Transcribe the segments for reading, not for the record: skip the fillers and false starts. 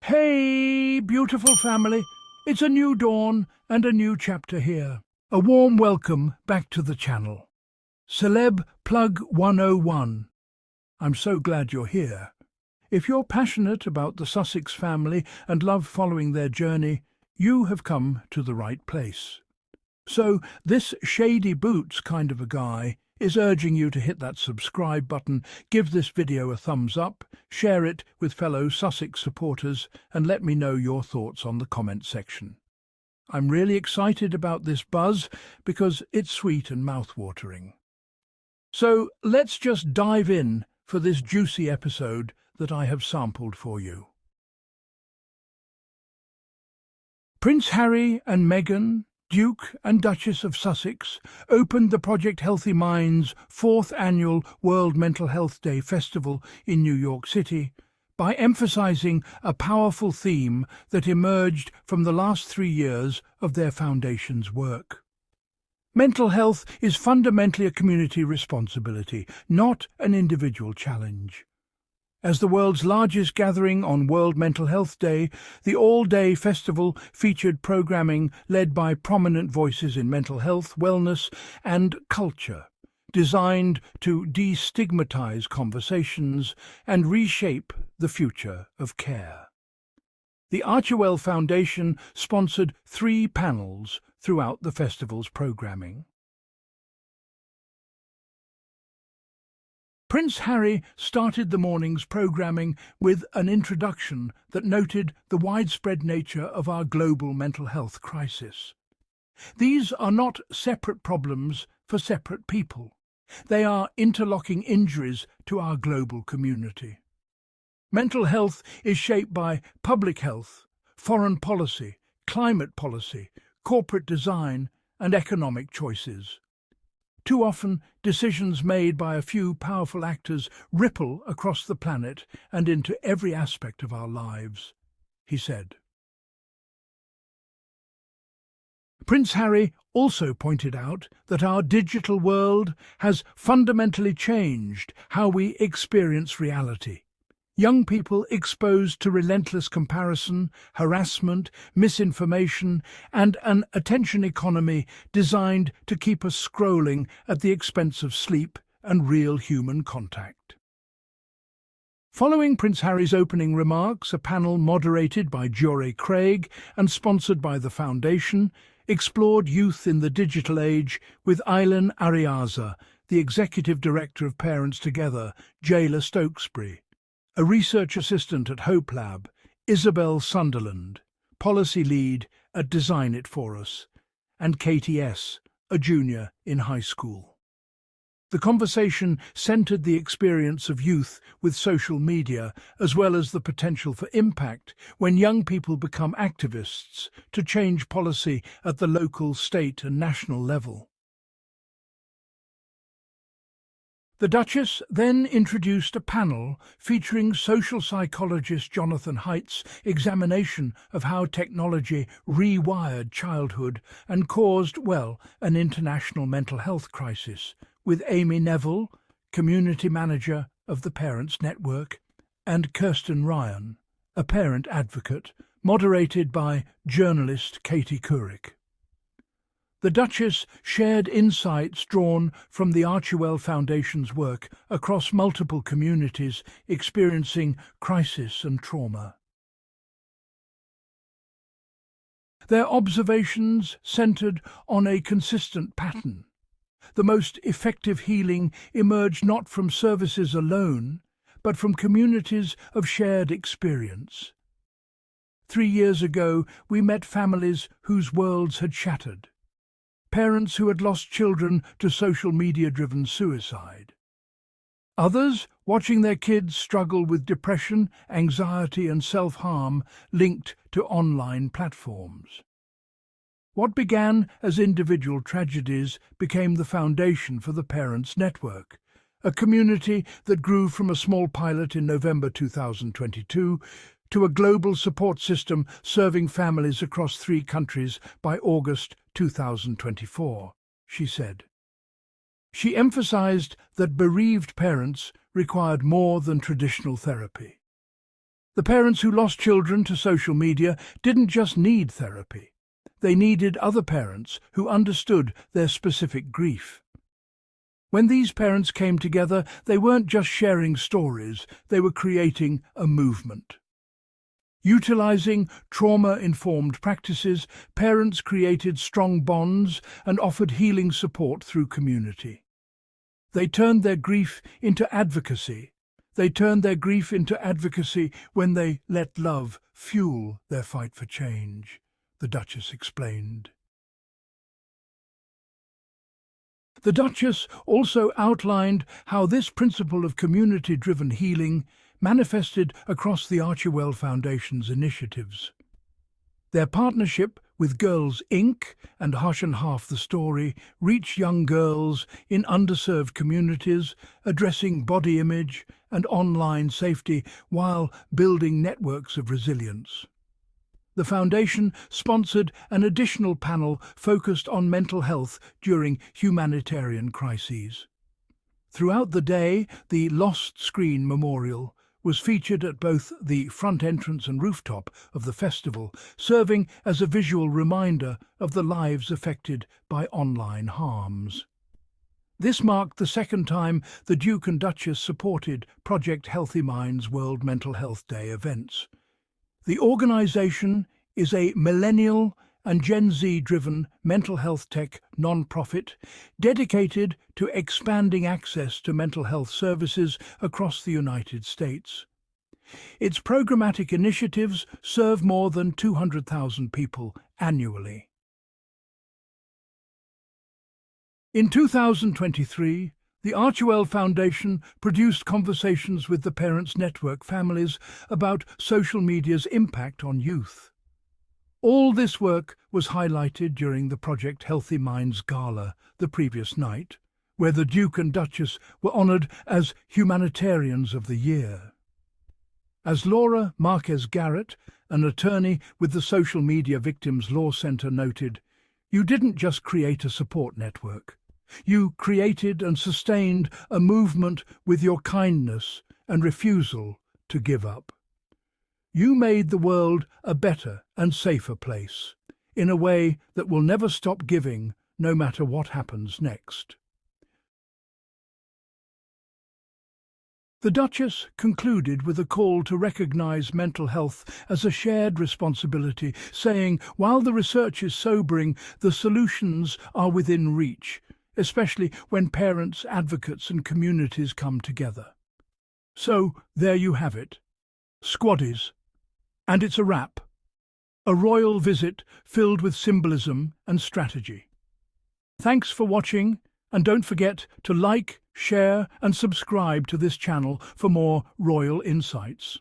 Hey, beautiful family. It's a new dawn and a new chapter here. A warm welcome back to the channel. Celeb Plug 101. I'm so glad you're here. If you're passionate about the Sussex family and love following their journey, you have come to the right place. So, this shady boots kind of a guy is urging you to hit that subscribe button, give this video a thumbs up, share it with fellow Sussex supporters, and let me know your thoughts on the comment section. I'm really excited about this buzz because it's sweet and mouth-watering. So let's just dive in for this juicy episode that I have sampled for you. Prince Harry and Meghan, Duke and Duchess of Sussex, opened the Project Healthy Minds' 4th annual World Mental Health Day festival in New York City by emphasizing a powerful theme that emerged from the last 3 years of their foundation's work. Mental health is fundamentally a community responsibility, not an individual challenge. As the world's largest gathering on World Mental Health Day, the all-day festival featured programming led by prominent voices in mental health, wellness, and culture, designed to destigmatize conversations and reshape the future of care. The Archewell Foundation sponsored 3 panels throughout the festival's programming. Prince Harry started the morning's programming with an introduction that noted the widespread nature of our global mental health crisis. These are not separate problems for separate people. They are interlocking injuries to our global community. Mental health is shaped by public health, foreign policy, climate policy, corporate design, and economic choices. Too often, decisions made by a few powerful actors ripple across the planet and into every aspect of our lives, he said. Prince Harry also pointed out that our digital world has fundamentally changed how we experience reality. Young people exposed to relentless comparison, harassment, misinformation, and an attention economy designed to keep us scrolling at the expense of sleep and real human contact. Following Prince Harry's opening remarks, a panel moderated by Jure Craig and sponsored by the Foundation explored youth in the digital age with Eileen Ariaza, the Executive Director of Parents Together, Jayla Stokesbury, a research assistant at Hope Lab, Isabel Sunderland, policy lead at Design It For Us, and Katie S., a junior in high school. The conversation centered the experience of youth with social media, as well as the potential for impact when young people become activists to change policy at the local, state, and national level. The Duchess then introduced a panel featuring social psychologist Jonathan Haidt's examination of how technology rewired childhood and caused, an international mental health crisis, with Amy Neville, community manager of the Parents Network, and Kirsten Ryan, a parent advocate, moderated by journalist Katie Couric. The Duchess shared insights drawn from the Archewell Foundation's work across multiple communities experiencing crisis and trauma. Their observations centered on a consistent pattern. The most effective healing emerged not from services alone, but from communities of shared experience. 3 years ago, we met families whose worlds had shattered. Parents who had lost children to social media-driven suicide. Others watching their kids struggle with depression, anxiety and self-harm linked to online platforms. What began as individual tragedies became the foundation for the Parents Network, a community that grew from a small pilot in November 2022 to a global support system serving families across 3 countries by August 2024, she said. She emphasized that bereaved parents required more than traditional therapy. The parents who lost children to social media didn't just need therapy. They needed other parents who understood their specific grief. When these parents came together, they weren't just sharing stories, they were creating a movement. Utilizing trauma-informed practices, parents created strong bonds and offered healing support through community. They turned their grief into advocacy. When they let love fuel their fight for change, the Duchess explained. The Duchess also outlined how this principle of community-driven healing manifested across the Archewell Foundation's initiatives. Their partnership with Girls Inc. and Hush and Half the Story reach young girls in underserved communities, addressing body image and online safety while building networks of resilience. The foundation sponsored an additional panel focused on mental health during humanitarian crises. Throughout the day, the Lost Screen Memorial was featured at both the front entrance and rooftop of the festival, serving as a visual reminder of the lives affected by online harms. This marked the second time the Duke and Duchess supported Project Healthy Minds World Mental Health Day events. The organization is a millennial and Gen Z-driven mental health tech non-profit dedicated to expanding access to mental health services across the United States. Its programmatic initiatives serve more than 200,000 people annually. In 2023, the Archewell Foundation produced Conversations with the Parents Network families about social media's impact on youth. All this work was highlighted during the Project Healthy Minds Gala the previous night, where the Duke and Duchess were honoured as Humanitarians of the Year. As Laura Marquez-Garrett, an attorney with the Social Media Victims Law Centre, noted, "You didn't just create a support network. You created and sustained a movement with your kindness and refusal to give up. You made the world a better and safer place, in a way that will never stop giving, no matter what happens next." The Duchess concluded with a call to recognise mental health as a shared responsibility, saying, "While the research is sobering, the solutions are within reach, especially when parents, advocates and communities come together." So there you have it, Squaddies. And it's a wrap. A royal visit filled with symbolism and strategy. Thanks for watching, and don't forget to like, share and subscribe to this channel for more royal insights.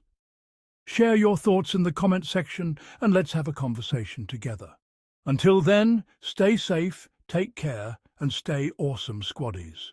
Share your thoughts in the comment section and let's have a conversation together. Until then, stay safe, take care and stay awesome, Squaddies.